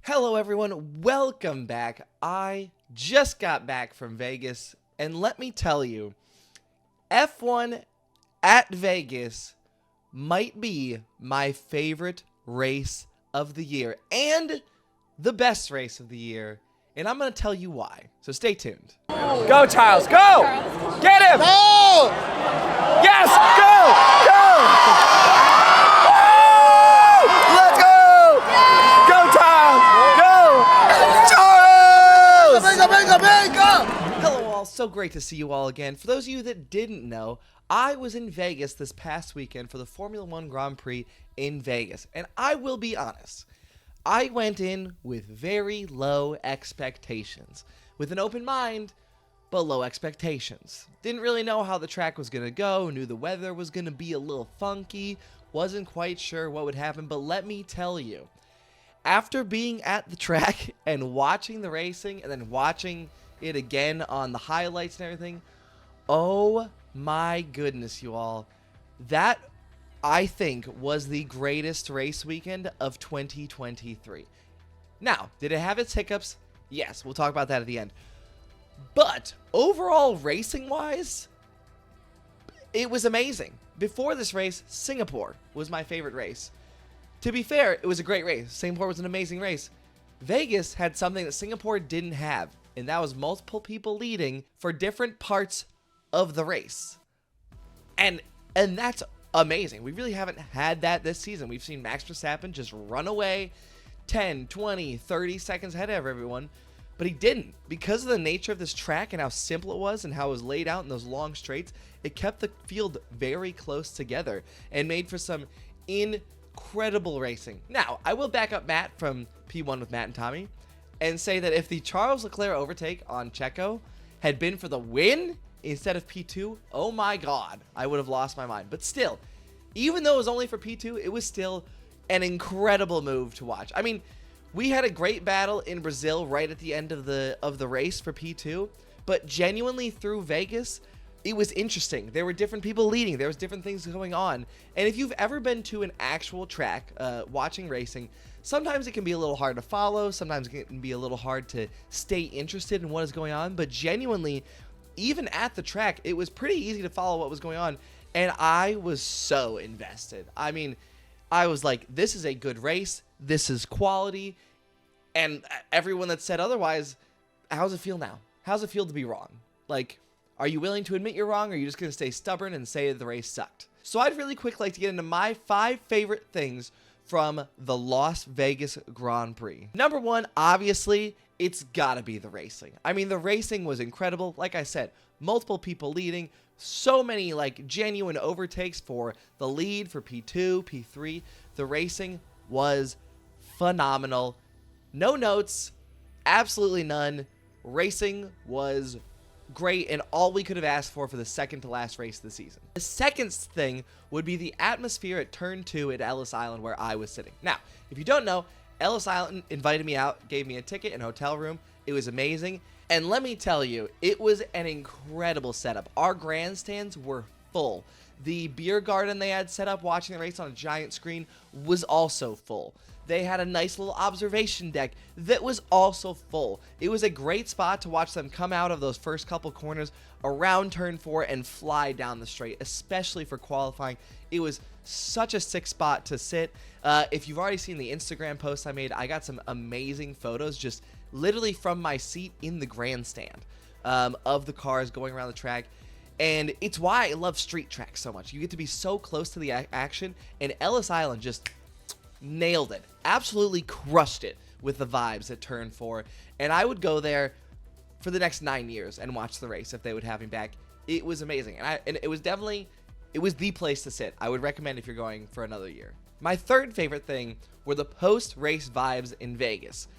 Hello everyone, welcome back. I just got back from Vegas, and let me tell you, F1 at Vegas might be my favorite race of the year, and the best race of the year, and I'm going to tell you why, so stay tuned. Go, Charles, go! Get him! No! Yes, go! Go! Let's go! Go, Charles! Go! Charles! Venga! Hello all, so great to see you all again. For those of you that didn't know, I was in Vegas this past weekend for the Formula One Grand Prix in Vegas, and I will be honest, I went in with very low expectations, with an open mind, but low expectations. Didn't really know how the track was going to go, knew the weather was going to be a little funky, wasn't quite sure what would happen, but let me tell you, after being at the track and watching the racing and then watching it again on the highlights and everything, oh my goodness, you all, that I think was the greatest race weekend of 2023. Now, did it have its hiccups? Yes, we'll talk about that at the end. But overall, racing-wise, it was amazing. Before this race, Singapore was my favorite race. To be fair, it was a great race. Singapore was an amazing race. Vegas had something that Singapore didn't have, and that was multiple people leading for different parts of the race. And that's amazing. We really haven't had that this season. We've seen Max Verstappen just run away 10, 20, 30 seconds ahead of everyone, but he didn't. Because of the nature of this track and how simple it was and how it was laid out in those long straights, it kept the field very close together and made for some incredible racing. Now, I will back up Matt from P1 with Matt and Tommy and say that if the Charles Leclerc overtake on Checo had been for the win instead of P2, oh my god, I would have lost my mind. But still, even though it was only for P2, it was still an incredible move to watch. I mean, we had a great battle in Brazil right at the end of the race for P2, but genuinely through Vegas, it was interesting. There were different people leading. There was different things going on. And if you've ever been to an actual track watching racing, sometimes it can be a little hard to follow. Sometimes it can be a little hard to stay interested in what is going on. But genuinely, even at the track, it was pretty easy to follow what was going on. And I was so invested. I mean, I was like, this is a good race. This is quality. And everyone that said otherwise, how's it feel now? How's it feel to be wrong? Like, are you willing to admit you're wrong, or are you just going to stay stubborn and say the race sucked? So I'd really quick like to get into my 5 favorite things from the Las Vegas Grand Prix. Number 1, obviously, it's gotta be the racing. I mean, the racing was incredible. Like I said, multiple people leading, so many like genuine overtakes for the lead for P2, P3. The racing was phenomenal. No notes, absolutely none. Racing was great and all we could have asked for the second to last race of the season. The second thing would be the atmosphere at turn 2 at Ellis Island where I was sitting. Now, if you don't know, Ellis Island invited me out, gave me a ticket and hotel room. It was amazing. And let me tell you, it was an incredible setup. Our grandstands were full. The beer garden they had set up watching the race on a giant screen was also full. They had a nice little observation deck that was also full. It was a great spot to watch them come out of those first couple corners around turn 4 and fly down the straight, especially for qualifying. It was such a sick spot to sit. If you've already seen the Instagram post I made, I got some amazing photos just literally from my seat in the grandstand of the cars going around the track. And it's why I love street tracks so much. You get to be so close to the action, and Ellis Island just nailed it. Absolutely crushed it with the vibes at turn 4. And I would go there for the next 9 years and watch the race if they would have me back. It was amazing. And it was the place to sit. I would recommend if you're going for another year. My third favorite thing were the post-race vibes in Vegas.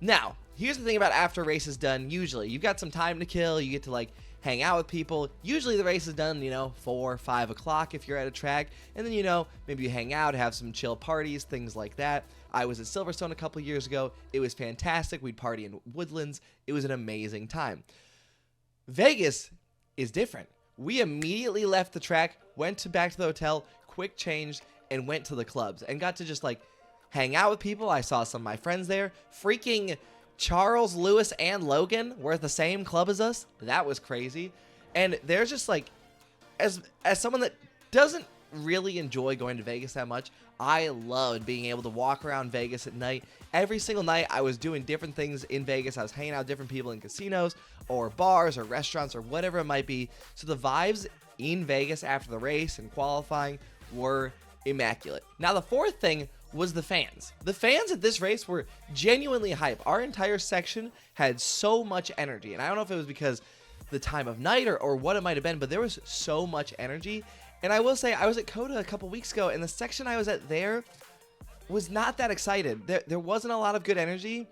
Now, here's the thing about after a race is done. Usually, you've got some time to kill. You get to like hang out with people. Usually the race is done, 4 or 5 o'clock if you're at a track. And then, maybe you hang out, have some chill parties, things like that. I was at Silverstone a couple years ago. It was fantastic. We'd party in Woodlands. It was an amazing time. Vegas is different. We immediately left the track, went back to the hotel, quick changed, and went to the clubs and got to just like hang out with people. I saw some of my friends there. Freaking Charles, Lewis, and Logan were at the same club as us. That was crazy. And there's just like, as someone that doesn't really enjoy going to Vegas that much, I loved being able to walk around Vegas at night. Every single night I was doing different things in Vegas. I was hanging out with different people in casinos or bars or restaurants or whatever it might be. So the vibes in Vegas after the race and qualifying were immaculate. Now the fourth thing was the fans. The fans at this race were genuinely hype. Our entire section had so much energy, and I don't know if it was because the time of night or what it might have been, but there was so much energy. And I will say, I was at COTA a couple weeks ago, and the section I was at there was not that excited. There wasn't a lot of good energy,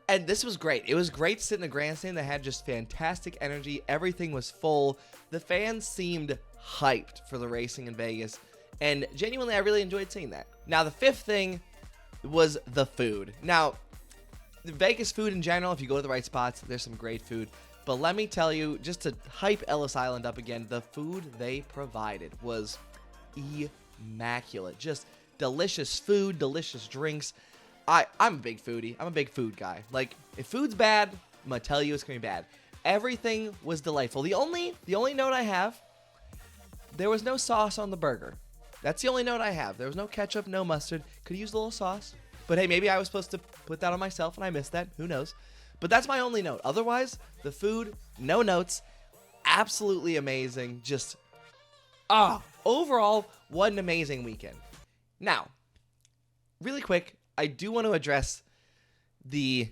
and this was great. It was great to sit in the grandstand that had just fantastic energy. Everything was full. The fans seemed hyped for the racing in Vegas, and genuinely, I really enjoyed seeing that. Now, the fifth thing was the food. Now, the Vegas food in general, if you go to the right spots, there's some great food. But let me tell you, just to hype Ellis Island up again, the food they provided was immaculate. Just delicious food, delicious drinks. I'm a big foodie. I'm a big food guy. Like, if food's bad, I'm going to tell you it's going to be bad. Everything was delightful. The only note I have, there was no sauce on the burger. That's the only note I have. There was no ketchup, no mustard. Could use a little sauce. But hey, maybe I was supposed to put that on myself and I missed that. Who knows? But that's my only note. Otherwise, the food, no notes. Absolutely amazing. Just, overall, what an amazing weekend. Now, really quick, I do want to address the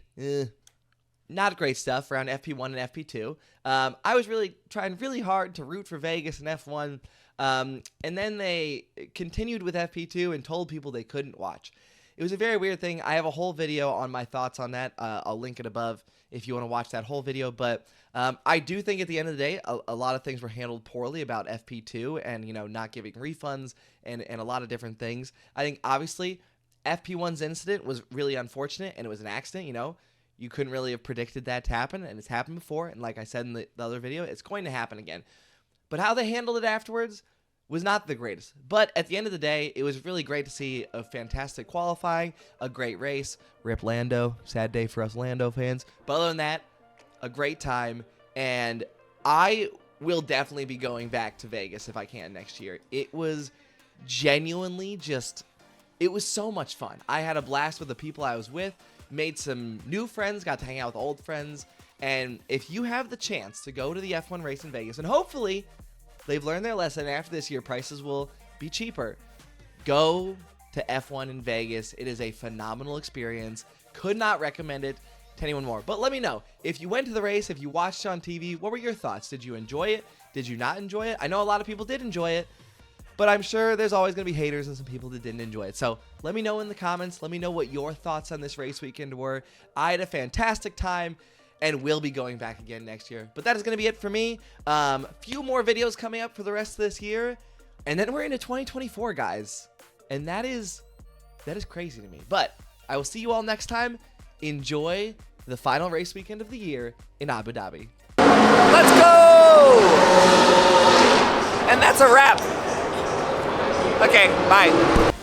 not great stuff around FP1 and FP2. I was really trying really hard to root for Vegas and F1. And then they continued with FP2 and told people they couldn't watch. It was a very weird thing. I have a whole video on my thoughts on that. I'll link it above if you want to watch that whole video. But I do think at the end of the day, a lot of things were handled poorly about FP2 and, not giving refunds and a lot of different things. I think, obviously, FP1's incident was really unfortunate, and it was an accident, You couldn't really have predicted that to happen, and it's happened before. And like I said in the other video, it's going to happen again. But how they handled it afterwards was not the greatest. But at the end of the day, it was really great to see a fantastic qualifying, a great race. Rip Lando. Sad day for us Lando fans. But other than that, a great time. And I will definitely be going back to Vegas if I can next year. It was genuinely it was so much fun. I had a blast with the people I was with, made some new friends, got to hang out with old friends. And if you have the chance to go to the F1 race in Vegas, and hopefully they've learned their lesson. After this year, prices will be cheaper. Go to F1 in Vegas. It is a phenomenal experience. Could not recommend it to anyone more. But let me know. If you went to the race, if you watched it on TV, what were your thoughts? Did you enjoy it? Did you not enjoy it? I know a lot of people did enjoy it, but I'm sure there's always going to be haters and some people that didn't enjoy it. So let me know in the comments. Let me know what your thoughts on this race weekend were. I had a fantastic time, and we'll be going back again next year. But that is going to be it for me. Few more videos coming up for the rest of this year. And then we're into 2024, guys. And that is crazy to me. But I will see you all next time. Enjoy the final race weekend of the year in Abu Dhabi. Let's go! And that's a wrap. Okay, bye.